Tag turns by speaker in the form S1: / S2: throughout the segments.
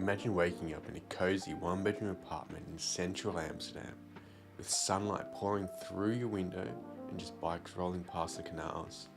S1: Imagine waking up in a cozy one-bedroom apartment in central Amsterdam, with sunlight pouring through your window and just bikes rolling past the canals,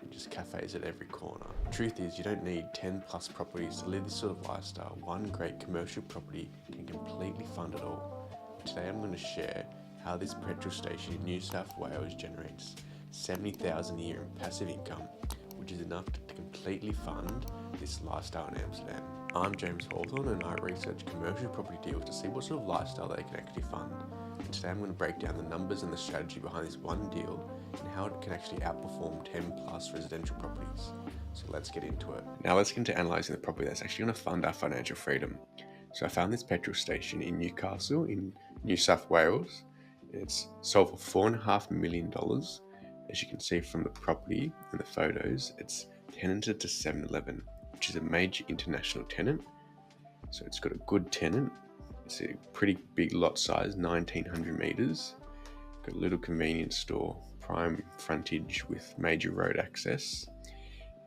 S1: and just cafes at every corner. Truth is, you don't need 10 plus properties to live this sort of lifestyle. One great commercial property can completely fund it all. Today I'm going to share how this petrol station in New South Wales generates $70,000 a year in passive income, which is enough to completely fund this lifestyle in Amsterdam. I'm James Hawthorne and I research commercial property deals to see what sort of lifestyle they can actually fund. And today I'm going to break down the numbers and the strategy behind this one deal and how it can actually outperform 10 plus residential properties. So let's get into it. Now let's get into analysing the property that's actually going to fund our financial freedom. So I found this petrol station in Newcastle in New South Wales. It's sold for $4.5 million. As you can see from the property and the photos, it's tenanted to 7-Eleven, which is a major international tenant. So it's got a good tenant. It's a pretty big lot size, 1900 meters. Got a little convenience store, prime frontage with major road access.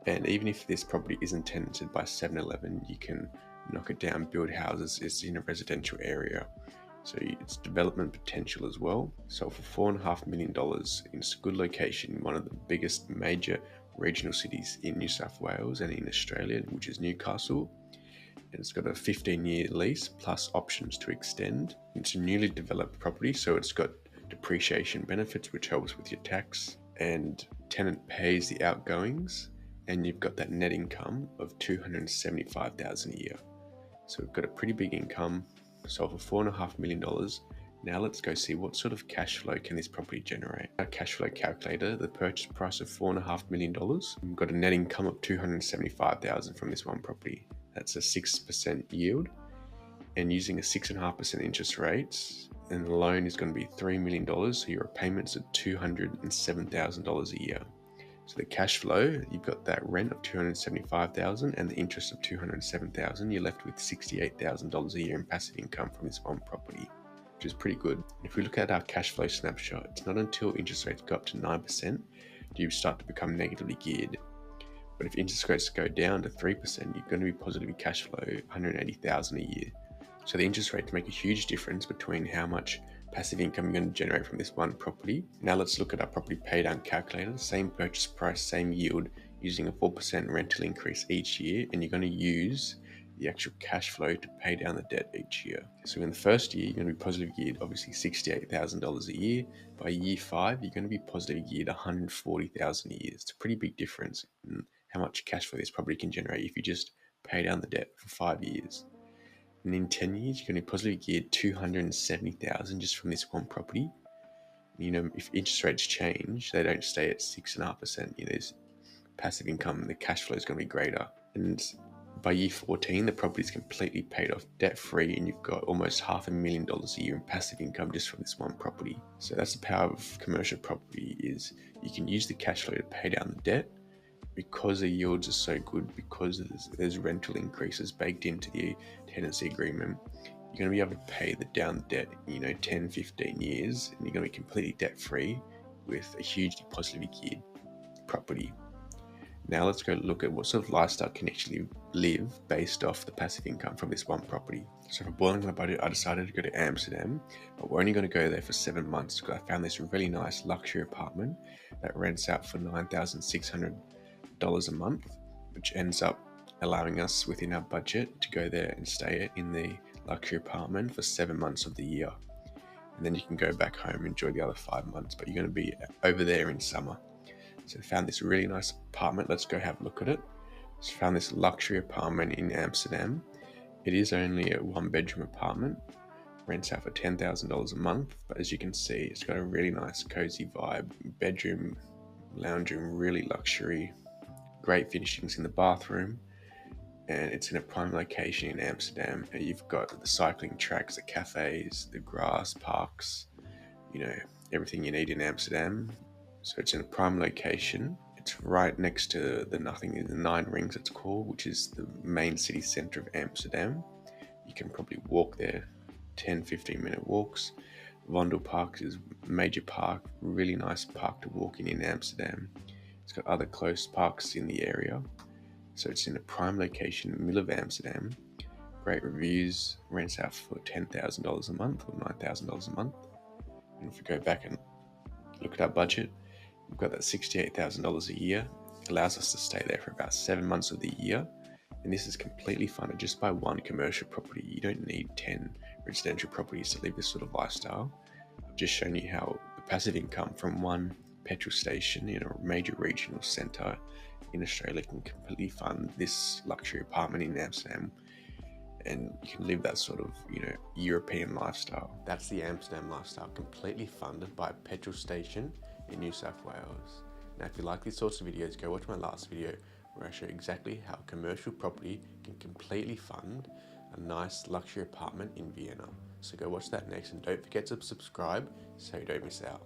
S1: And even if this property isn't tenanted by 7-Eleven, you can knock it down, build houses. It's in a residential area, so it's development potential as well. Sold for $4.5 million in a good location, one of the biggest major regional cities in New South Wales and in Australia, which is Newcastle. And it's got a 15-year lease plus options to extend. It's a newly developed property, so it's got depreciation benefits, which helps with your tax, and tenant pays the outgoings, and you've got that net income of $275,000 a year. So we've got a pretty big income, sold for $4.5 million. Now let's go see what sort of cash flow can this property generate. Our cash flow calculator, the purchase price of $4.5 million. We've got a net income of $275,000 from this one property. That's a 6% yield, and using a 6.5% interest rates, and the loan is going to be $3 million, so your repayments are $207,000 a year. So the cash flow, you've got that rent of $275,000 and the interest of $207,000. You're left with $68,000 a year in passive income from this one property, which is pretty good. If we look at our cash flow snapshot, it's not until interest rates go up to 9% do you start to become negatively geared. But if interest rates go down to 3%, you're going to be positively cash flow $180,000 a year. So the interest rates make a huge difference between how much passive income you're going to generate from this one property. Now let's look at our property pay down calculator. Same purchase price, same yield, using a 4% rental increase each year, and you're going to use the actual cash flow to pay down the debt each year. So in the first year, you're going to be positive geared, obviously $68,000 a year. By year 5, you're going to be positive geared $140,000 a year. It's a pretty big difference in how much cash flow this property can generate if you just pay down the debt for 5 years. And in 10 years, you're going to be positively geared $270,000 just from this one property. You know, if interest rates change, they don't stay at 6.5%. You know, there's passive income, the cash flow is going to be greater. And by year 14, the property is completely paid off, debt free, and you've got almost $500,000 a year in passive income just from this one property. So that's the power of commercial property, is you can use the cash flow to pay down the debt. Because the yields are so good, because there's rental increases baked into the tenancy agreement, you're going to be able to pay down the debt, 10, 15 years, and you're going to be completely debt free with a hugely positively geared property. Now let's go look at what sort of lifestyle can actually live based off the passive income from this one property. So for boiling my budget, I decided to go to Amsterdam, but we're only going to go there for 7 months because I found this really nice luxury apartment that rents out for $9,600 a month, which ends up allowing us within our budget to go there and stay in the luxury apartment for 7 months of the year. And then you can go back home and enjoy the other 5 months, but you're going to be over there in summer. So I found this really nice apartment. Let's go have a look at it. So I found this luxury apartment in Amsterdam. It is only a 1-bedroom apartment, rents out for $10,000 a month, but as you can see, it's got a really nice cozy vibe, bedroom, lounge room, really luxury, great finishings in the bathroom, and it's in a prime location in Amsterdam. And you've got the cycling tracks, the cafes, the grass, parks, everything you need in Amsterdam. So it's in a prime location. It's right next to the Nine Rings, it's called, which is the main city centre of Amsterdam. You can probably walk there, 10-15 minute walks. Vondel Park is a major park, really nice park to walk in Amsterdam. It's got other close parks in the area. So it's in a prime location in the middle of Amsterdam. great reviews, rents out for $10,000 a month or $9,000 a month. And if we go back and look at our budget, we've got that $68,000 a year. It allows us to stay there for about 7 months of the year. And this is completely funded just by one commercial property. You don't need 10 residential properties to live this sort of lifestyle. I've just shown you how the passive income from one petrol station in a major regional centre in Australia can completely fund this luxury apartment in Amsterdam, and you can live that sort of, European lifestyle. That's the Amsterdam lifestyle, completely funded by a petrol station in New South Wales. Now, if you like these sorts of videos, go watch my last video where I show exactly how commercial property can completely fund a nice luxury apartment in Vienna. So go watch that next, and don't forget to subscribe so you don't miss out.